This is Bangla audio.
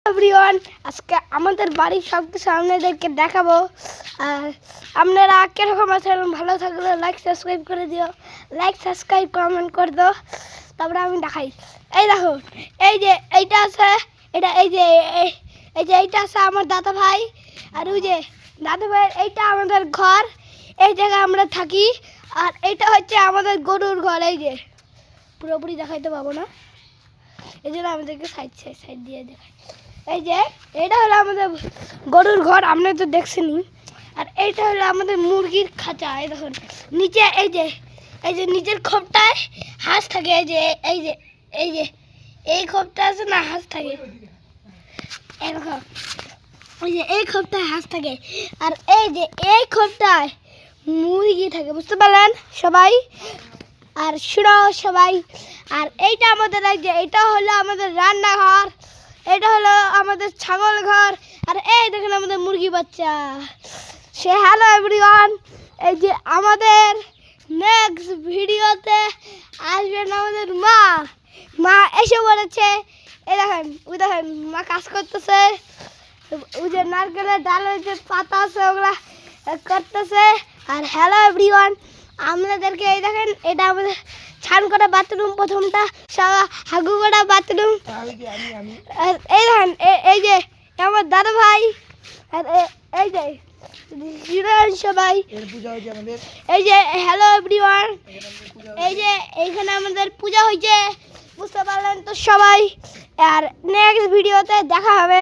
এভরিওয়ান, আজকে আমাদের বাড়ির সব কিছু আপনাদেরকে দেখাবো। আর আপনারা কিরকম আছেন, ভালো থাকলে লাইক সাবস্ক্রাইব করে দিও, লাইক সাবস্ক্রাইব কমেন্ট করে দাও। তারপরে আমি দেখাই, এই দেখো, এই যে এইটা আছে, এটা এই যে এইটা আছে আমার দাদা ভাই। আর ওই যে দাদা ভাইয়ের এইটা আমাদের ঘর, এই জায়গায় আমরা থাকি। আর এইটা হচ্ছে আমাদের গরুর ঘর। এই যে পুরোপুরি দেখাইতে পাবো না, এই জন্য আমাদেরকে সাইড দিয়ে দেখাই। এই যে এটা হলো আমাদের গরুর ঘর, আপনারা তো দেখছেনই। আর এইটা হলো আমাদের মুরগির খাঁচা। এই দেখুন নিচে এই যে নিচের খোপটায় হাঁস থাকে। এই যে এই খোপটা আছে না, হাঁস থাকে। এরকম ওই যে এই খোপটায় হাঁস থাকে, আর এই যে এই খোপটায় মুরগি থাকে, বুঝতে পারলেন সবাই? আর শুনো সবাই, আর এইটা আমাদের এটা হলো আমাদের রান্নাঘর, এটা হলো আমাদের ছাগল ঘর। আর এই দেখেন আমাদের মুরগি বাচ্চা। সে হ্যালো এভরিওয়ান, এই যে আমাদের নেক্সট ভিডিওতে আসবেন আমাদের মা এসে বলেছে। এই দেখেন, ওই দেখেন মা কাজ করতেছে। ওই যে নারকেলের ডালের যে পাতা আছে ওগুলা করতেছে। আর হ্যালো এভরিওয়ান, আপনাদেরকে এই দেখেন, এটা আমাদের ছান করা বাথরুম, প্রথমটা হাগু করা বাথরুম। আর এই দেখেন, এই যে আমার দাদা ভাই। আর এই যে সবাই, এই যে হ্যালো এভরিওয়ান, এই যে এইখানে আমাদের পূজা হয়েছে, বুঝতে পারলেন তো সবাই। আর নেক্সট ভিডিওতে দেখা হবে।